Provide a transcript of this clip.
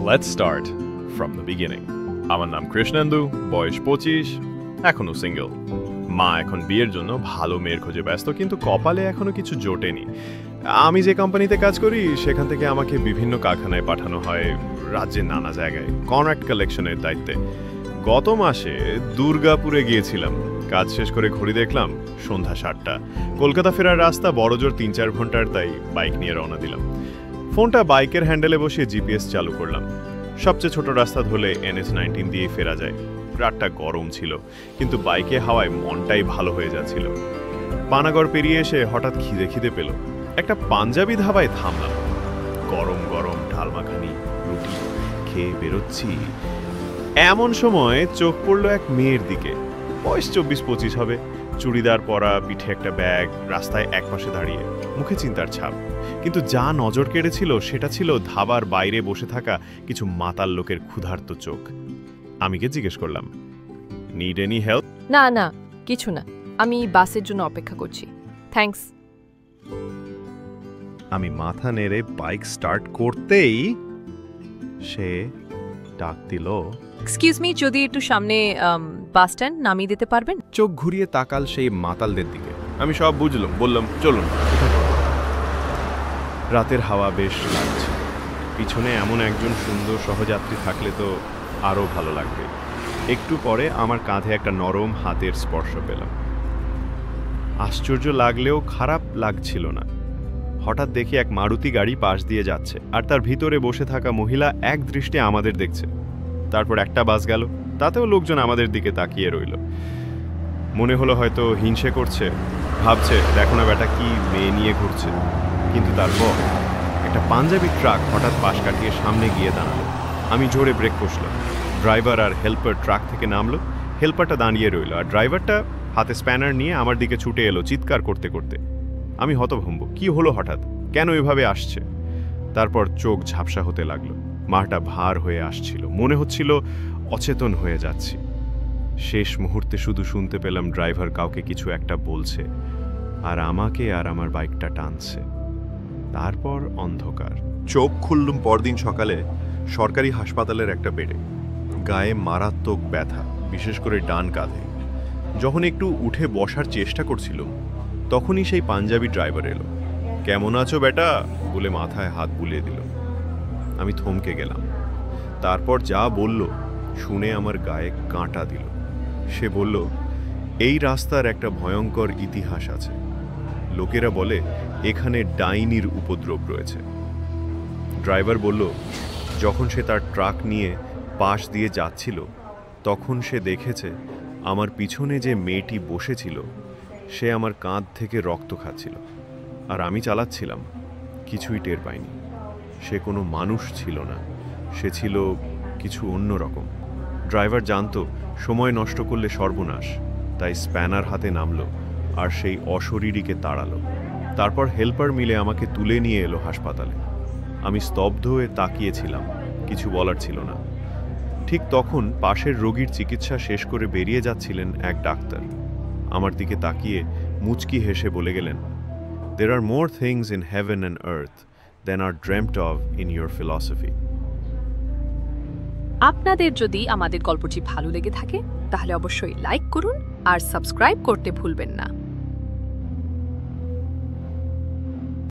Let's start from the beginning. আমার নাম কৃষ্ণেন্দু, বয়স 25, এখনো সিঙ্গেল। মা এখন বিয়ের জন্য ভালো মেয়ের খোঁজে ব্যস্ত, কিন্তু কপালে এখনো কিছু জোটেনি। আমি যে কোম্পানিতে কাজ করি সেখান থেকে আমাকে বিভিন্ন কারখানায় পাঠানো হয়, রাজ্যের নানা জায়গায় কন্ট্রাক্ট কালেকশনের দায়িত্বে। গত মাসে দুর্গাপুরে গিয়েছিলাম। কাজ শেষ করে ঘড়ি দেখলাম সন্ধ্যা 7টা। কলকাতা ফেরার রাস্তা বড়জোর 3-4 ঘন্টার, তাই বাইক নিয়ে রওনা দিলাম। ফোনটা বাইকের হ্যান্ডেলে বসিয়ে জিপিএস চালু করলাম। সবচেয়ে ছোট রাস্তা ধরলে NH-19 দিয়ে ফেরা যায়। রাতটা গরম ছিল, কিন্তু বাইকে হাওয়ায় মনটাই ভালো হয়ে যাচ্ছিল। পানাগড় পেরিয়ে এসে হঠাৎ খিদে পেল। একটা পাঞ্জাবি ধাবায় থামলাম। গরম গরম ডাল মাখানি রুটি খেয়ে বেরোচ্ছি, এমন সময় চোখ পড়লো এক মেয়ের দিকে। বয়স 24-25 হবে, চুড়িদার পরা, পিঠে একটা ব্যাগ, রাস্তায় একপাশে দাঁড়িয়ে, মুখে চিন্তার ছাপ। কিন্তু যা নজর কেড়েছিল সেটা ছিল ধাবার বাইরে বসে থাকা কিছু মাতাল লোকের ক্ষুধার্ত চোখ। আমিকে জিজ্ঞেস করলাম, নিড এনি হেল্প? না না, কিছু না, আমি বাসের জন্য অপেক্ষা করছি, থ্যাঙ্কস। আমি মাথা নেড়ে বাইক স্টার্ট করতেই সে ডাক দিল, এক্সকিউজ মি, যদি একটু সামনে বাস স্ট্যান্ড নামিয়ে দিতে পারবেন? চোখ ঘুরিয়ে তাকাল সেই মাতালদের দিকে। আমি সব বুঝলাম, বললাম চলুন। রাতের হাওয়া বেশ লাগছে, পিছনে এমন একজন সুন্দর সহযাত্রী থাকলে তো আরও ভালো লাগবে। একটু পরে আমার কাঁধে একটা নরম হাতের স্পর্শ পেলাম। আশ্চর্য লাগলেও খারাপ লাগছিল না। হঠাৎ দেখি এক মারুতি গাড়ি পাশ দিয়ে যাচ্ছে, আর তার ভিতরে বসে থাকা মহিলা এক দৃষ্টে আমাদের দেখছে। তারপর একটা বাস গেল, তাতেও লোকজন আমাদের দিকে তাকিয়ে রইল। মনে হলো হয়তো হিংসে করছে, ভাবছে দেখো না বেটা কি মেয়ে নিয়ে ঘুরছে। কিন্তু তারপর একটা পাঞ্জাবি ট্রাক হঠাৎ পাশ কাটিয়ে সামনে গিয়ে দাঁড়ালো। আমি জোরে ব্রেক কষলাম। ড্রাইভার আর হেল্পার ট্রাক থেকে নামলো। হেল্পারটা দাঁড়িয়ে রইল, আর ড্রাইভারটা হাতে স্প্যানার নিয়ে আমার দিকে ছুটে এলো চিৎকার করতে করতে। আমি হতভম্ব, কি হলো হঠাৎ, কেন এভাবে আসছে? তারপর চোখ ঝাপসা হতে লাগলো, মাটা ভার হয়ে আসছিল, মনে হচ্ছিল অচেতন হয়ে যাচ্ছি। শেষ মুহূর্তে শুধু শুনতে পেলাম ড্রাইভার কাউকে কিছু একটা বলছে, আর আমাকে আর আমার বাইকটা টানছে। তারপর অন্ধকার। চোখ খুললুম পরদিন সকালে সরকারি হাসপাতালের একটা বেডে। গায়ে মারাত্মক ব্যথা, বিশেষ করে ডান কাঁধে। যখন একটু উঠে বসার চেষ্টা করছিলাম, তখনই সেই পাঞ্জাবি ড্রাইভার এলো। কেমন আছো বেটা বলে মাথায় হাত বুলিয়ে দিল। আমি থমকে গেলাম। তারপর যা বলল শুনে আমার গায়ে কাঁটা দিল। সে বলল, এই রাস্তার একটা ভয়ঙ্কর ইতিহাস আছে। লোকেরা বলে এখানে ডাইনির উপদ্রব রয়েছে। ড্রাইভার বলল, যখন সে তার ট্রাক নিয়ে পাশ দিয়ে যাচ্ছিল, তখন সে দেখেছে আমার পিছনে যে মেয়েটি বসেছিল সে আমার কাঁধ থেকে রক্ত খাচ্ছিল, আর আমি চালাচ্ছিলাম, কিছুই টের পাইনি। সে কোনো মানুষ ছিল না, সে ছিল কিছু অন্যরকম। ড্রাইভার জানতো সময় নষ্ট করলে সর্বনাশ, তাই স্প্যানার হাতে নামলো আর সেই অশরীরীকে তাড়ালো। তারপর হেল্পার মিলে আমাকে তুলে নিয়ে এলো হাসপাতালে। আমি স্তব্ধ হয়ে তাকিয়েছিলাম, কিছু বলার ছিল না। ঠিক তখন পাশের রোগীর চিকিৎসা শেষ করে বেরিয়ে যাচ্ছিলেন এক ডাক্তার। আমার দিকে তাকিয়ে মুচকি হেসে বলে গেলেন, There are more things in heaven and earth than are dreamt of in your philosophy. আপনাদের যদি আমাদের গল্পটি ভালো লেগে থাকে তাহলে অবশ্যই লাইক করুন আর সাবস্ক্রাইব করতে ভুলবেন না।